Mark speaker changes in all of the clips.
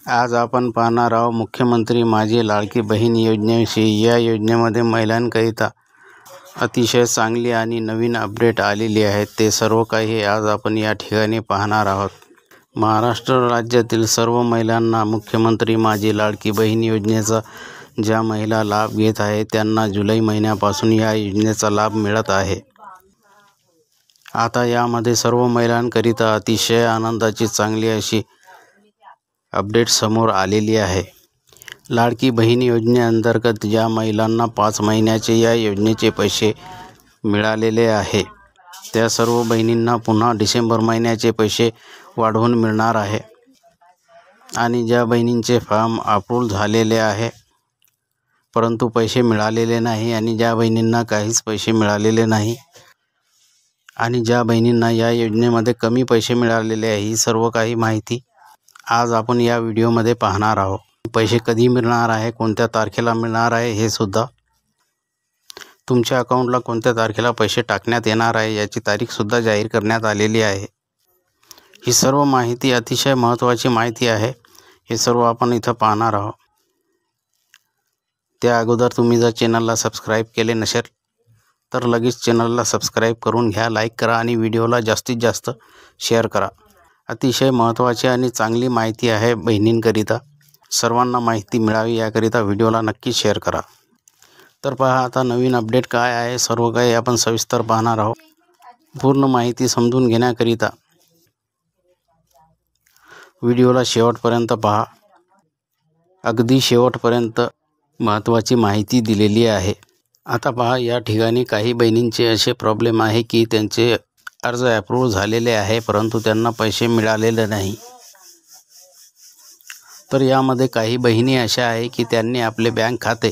Speaker 1: आज आपण पाहणार आहोत मुख्यमंत्री माझी लाडकी बहीण योजनेविषयी। या योजनेमध्ये महिलांकरिता अतिशय चांगली आणि नवीन अपडेट आलेली आहे। ते सर्व काही आज आपण या ठिकाणी पाहणार आहोत। महाराष्ट्र राज्यातील सर्व महिलांना मुख्यमंत्री माझी लाडकी बहीण योजनेचा ज्या महिला लाभ घेत आहे त्यांना जुलै महिन्यापासून या योजनेचा लाभ मिळत आहे। आता यामध्ये सर्व महिलांकरिता अतिशय आनंदाची चांगली अशी अपडेट समोर आलेली आहे। लाडकी बहीण योजनेअंतर्गत ज्या महिलांना 5 महिन्याचे या योजनेचे पैसे मिळालेले आहे त्या सर्व बहिणींना पुन्हा डिसेंबर महिन्याचे पैसे वाढवून मिळणार आहे। आणि ज्या बहिणींचे फॉर्म अप्रूव्ह झालेले आहे परंतु पैसे मिळालेले नाही आणि ज्या बहिणींना काहीच पैसे मिळालेले नाही आणि ज्या बहिणींना या योजनेमध्ये कमी पैसे मिळालेले आहे, ही सर्व काही माहिती आज आपण या व्हिडिओमध्ये पाहणार आहोत। पैसे कधी मिळणार आहे, कोणत्या तारखेला मिळणार आहे, हे सुद्धा तुमच्या अकाउंटला कोणत्या तारखेला पैसे टाकण्यात येणार आहे याची तारीख सुद्धा जाहीर करण्यात आलेली आहे। ही सर्व माहिती अतिशय महत्त्वाची माहिती आहे। हे सर्व आपण इथं पाहणार आहोत। त्या अगोदर तुम्ही जर चॅनलला सबस्क्राईब केले नसेल तर लगेच चॅनलला सबस्क्राईब करून घ्या, लाईक करा आणि व्हिडिओला जास्तीत जास्त शेअर करा। अतिशय महत्त्वाची आणि चांगली माहिती आहे बहिणींकरिता। सर्वांना माहिती मिळावी याकरिता व्हिडिओला नक्की शेअर करा। तर पहा आता नवीन अपडेट काय आहे, सर्व काही आपण सविस्तर पाहणार आहोत। पूर्ण माहिती समजून घेण्याकरिता व्हिडिओला शेवटपर्यंत पहा। अगदी शेवटपर्यंत महत्त्वाची माहिती दिलेली आहे। आता पहा, या ठिकाणी काही बहिणींचे असे प्रॉब्लेम आहे की त्यांचे अर्ज अप्रूव्ह झालेले आहे परंतु त्यांना पैसे मिळालेले नाही। तर यामध्ये काही बहिणी अशा आहे की त्यांनी आपले बँक खाते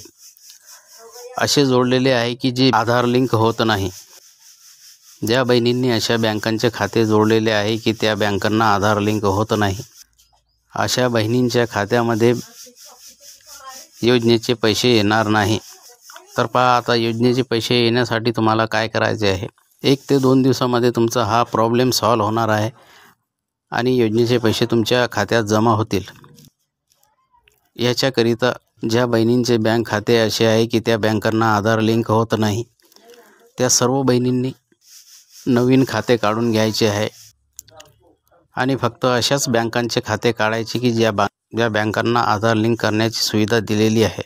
Speaker 1: असे जोडलेले आहे की जे आधार लिंक होत नाही। ज्या बहिणींनी अशा बँकांचे खाते जोडलेले आहे की त्या बँकांना आधार लिंक होत नाही, अशा बहिणींच्या खात्यामध्ये योजनेचे पैसे येणार नाही। तर पहा, आता योजनेचे पैसे येण्यासाठी तुम्हाला काय करायचे आहे, 1 ते 2 दिवसामध्ये तुमचा हा प्रॉब्लेम सॉल्व्ह होणार आहे आणि योजनेचे पैसे तुमच्या खात्यात जमा होतील। याच्याकरिता ज्या बहिणींचे बँक खाते असे आहे की त्या बँकांना आधार लिंक होत नाही, त्या सर्व बहिणींनी नवीन खाते काढून घ्यायचे आहे आणि फक्त अशाच बँकांचे खाते काढायचे की ज्या बँकांना आधार लिंक करण्याची सुविधा दिलेली आहे।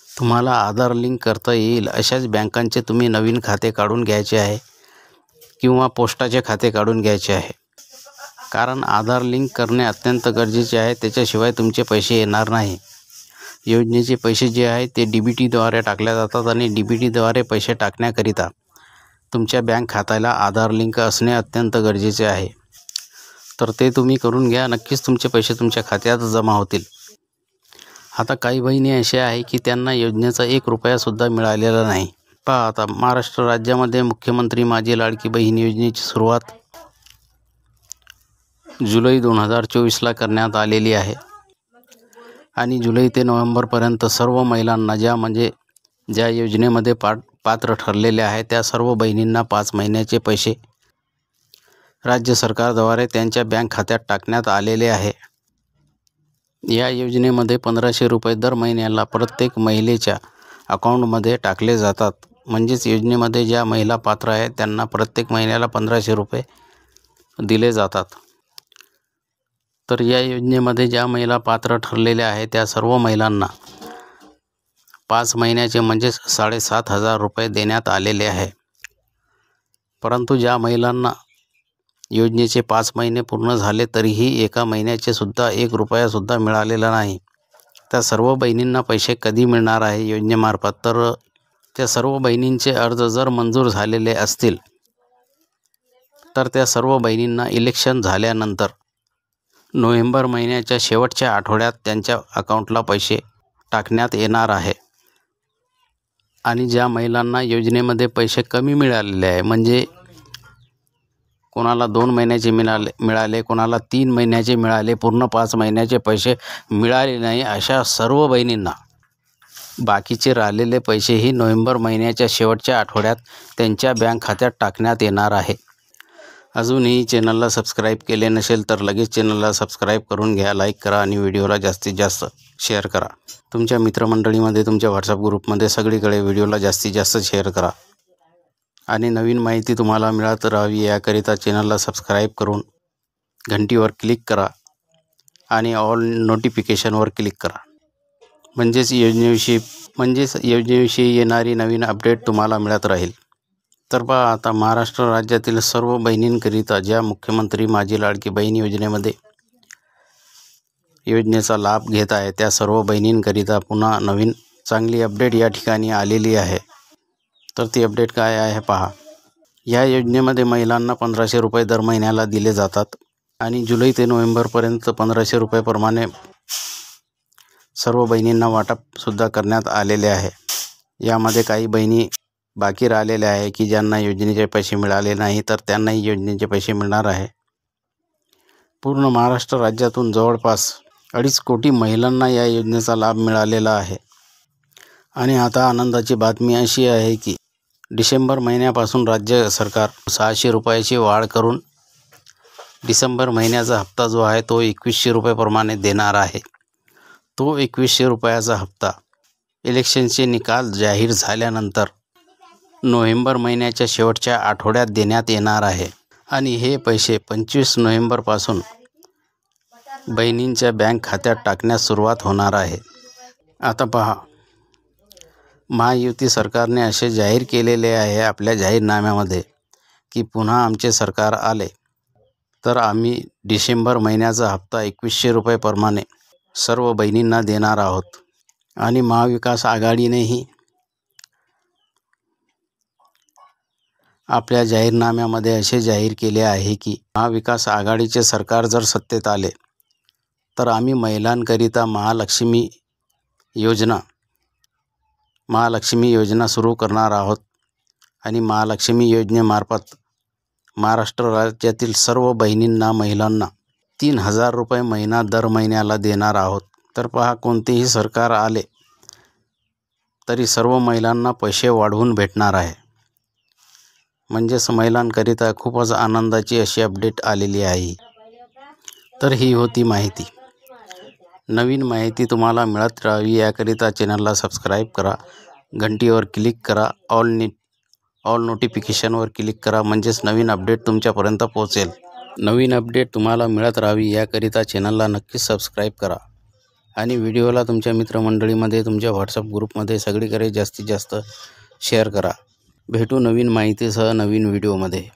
Speaker 1: तुम्हाला आधार लिंक करता येईल अशाच बँकांचे तुम्ही नवीन खाते काढून घ्यायचे आहे किंवा पोस्टाचे खाते काढून घ्यायचे आहे। कारण आधार लिंक करणे अत्यंत गरजेचे आहे, त्याच्याशिवाय तुमचे पैसे येणार नाही। योजनेचे पैसे जे आहे ते DBTद्वारे टाकल्या जातात आणि DBTद्वारे पैसे टाकण्याकरिता तुमच्या बँक खात्याला आधार लिंक असणे अत्यंत गरजेचे आहे। तर ते तुम्ही करून घ्या, नक्कीच तुमचे पैसे तुमच्या खात्यात जमा होतील। आता काही बहिणी अशा आहे की त्यांना योजनेचा 1 रुपयासुद्धा मिळालेला नाही। पहा, आता महाराष्ट्र राज्यामध्ये मुख्यमंत्री माझी लाडकी बहीण योजनेची सुरुवात जुलै 2024ला करण्यात आलेली आहे आणि जुलै ते नोव्हेंबरपर्यंत सर्व महिलांना ज्या योजनेमध्ये पात्र ठरलेले आहे त्या सर्व बहिणींना 5 महिन्याचे पैसे राज्य सरकारद्वारे त्यांच्या बँक खात्यात टाकण्यात आलेले आहे। या योजनेमध्ये 1500 रुपये दर महिन्याला प्रत्येक महिलेच्या अकाउंटमध्ये टाकले जातात। म्हणजेच योजनेमध्ये ज्या महिला पात्र आहेत त्यांना प्रत्येक महिन्याला 1500 रुपये दिले जातात। तर या योजनेमध्ये ज्या महिला पात्र ठरलेल्या आहेत त्या सर्व महिलांना 5 महिन्याचे म्हणजेच 7500 रुपये देण्यात आलेले आहे। परंतु ज्या महिलांना योजनेचे 5 महिने पूर्ण झाले तरीही एका महिन्याचे सुद्धा 1 रुपयासुद्धा मिळालेला नाही, त्या सर्व बहिणींना पैसे कधी मिळणार आहे योजनेमार्फत, तर त्या सर्व बहिणींचे अर्ज जर मंजूर झालेले असतील तर त्या सर्व बहिणींना इलेक्शन झाल्यानंतर नोव्हेंबर महिन्याच्या शेवटच्या आठवड्यात त्यांच्या अकाउंटला पैसे टाकण्यात येणार आहे। आणि ज्या महिलांना योजनेमध्ये पैसे कमी मिळालेले आहे, म्हणजे कोणाला 2 महिन्याचे मिळाले, कोणाला 3 महिन्याचे मिळाले, पूर्ण 5 महिन्याचे पैसे मिळाले नाही, अशा सर्व बहिणींना बाकीचे राहिलेले पैसेही नोव्हेंबर महिन्याच्या शेवटच्या आठवड्यात त्यांच्या बँक खात्यात टाकण्यात येणार आहे। अजूनही चॅनलला सबस्क्राईब केले नसेल तर लगेच चॅनलला सबस्क्राईब करून घ्या, लाईक करा आणि व्हिडिओला जास्तीत जास्त शेअर करा. तुमच्या मित्रमंडळीमध्ये, तुमच्या व्हॉट्सअप ग्रुपमध्ये सगळीकडे व्हिडिओला जास्तीत जास्त शेअर करा. आणि नवीन माहिती तुम्हाला मिळत राहावी याकरिता चॅनलला सबस्क्राईब करून घंटीवर क्लिक करा आणि ऑल नोटिफिकेशनवर क्लिक करा. म्हणजेच योजनेविषयी येणारी नवीन अपडेट तुम्हाला मिळत राहील. तर पहा, आता महाराष्ट्र राज्यातील सर्व बहिणींकरिता ज्या मुख्यमंत्री माझी लाडकी बहीण योजनेचा लाभ घेत आहे त्या सर्व बहिणींकरिता पुन्हा नवीन चांगली अपडेट या ठिकाणी आलेली आहे. तर ती अपडेट काय आहे पहा. या योजनेमध्ये महिलांना 1500 रुपये दर महिन्याला दिले जातात आणि जुलै ते नोव्हेंबरपर्यंत 1500 रुपयाप्रमाणे सर्व बहिणींना वाटपसुद्धा करण्यात आलेले आहे. यामध्ये काही बहिणी बाकी राहिलेल्या आहे की ज्यांना योजनेचे पैसे मिळाले नाही, तर त्यांनाही योजनेचे पैसे मिळणार आहे. पूर्ण महाराष्ट्र राज्यातून जवळपास 2.5 कोटी महिलांना या योजनेचा लाभ मिळालेला आहे. आणि आता आनंदाची बातमी अशी आहे की डिसेंबर महिन्यापासून राज्य सरकार 600 रुपयाची वाढ करून डिसेंबर महिन्याचा हप्ता जो आहे तो 2100 रुपयाप्रमाणे देणार आहे. तो 2100 रुपयाचा हप्ता इलेक्शनचे निकाल जाहीर झाल्यानंतर नोव्हेंबर महिन्याच्या शेवटच्या आठवड्यात देण्यात येणार आहे. आणि हे पैसे 25 नोव्हेंबरपासून बहिणींच्या बँक खात्यात टाकण्यास सुरुवात होणार आहे. आता पहा, महायुती सरकारने असे जाहीर केलेले आहे आपल्या जाहीरनाम्यामध्ये की पुन्हा आमचे सरकार आले तर आम्ही डिसेंबर महिन्याचा हप्ता 2100 रुपयाप्रमाणे सर्व बहिणींना देणार आहोत. आणि महाविकास आघाडीनेही आपल्या जाहीरनाम्यामध्ये असे जाहीर केले आहे की महाविकास आघाडीचे सरकार जर सत्तेत आले तर आम्ही महिलांकरिता महालक्ष्मी योजना सुरू करणार आहोत. आणि महालक्ष्मी योजनेमार्फत महाराष्ट्र राज्यातील सर्व महिलांना 3000 रुपये महिना दर महिन्याला देणार आहोत. तर पहा, कोणतेही सरकार आले तरी सर्व महिलांना पैसे वाढवून भेटणार आहे. म्हणजेच महिलांकरिता खूपच आनंदाची अशी अपडेट आलेली आहे. तर ही होती माहिती. नवीन माहिती तुम्हाला मिळत राहावी याकरिता चॅनलला सबस्क्राईब करा, घंटीवर क्लिक करा, ऑल नोटिफिकेशनवर क्लिक करा. म्हणजेच नवीन अपडेट तुमच्यापर्यंत पोहोचेल. नवीन अपडेट तुम्हाला मिळत राहावी याकरिता चॅनलला नक्कीच सबस्क्राईब करा आणि व्हिडिओला तुमच्या मित्रमंडळीमध्ये, तुमच्या व्हॉट्सअप ग्रुपमध्ये सगळीकडे जास्तीत जास्त शेअर करा. भेटू नवीन माहितीसह नवीन व्हिडिओमध्ये.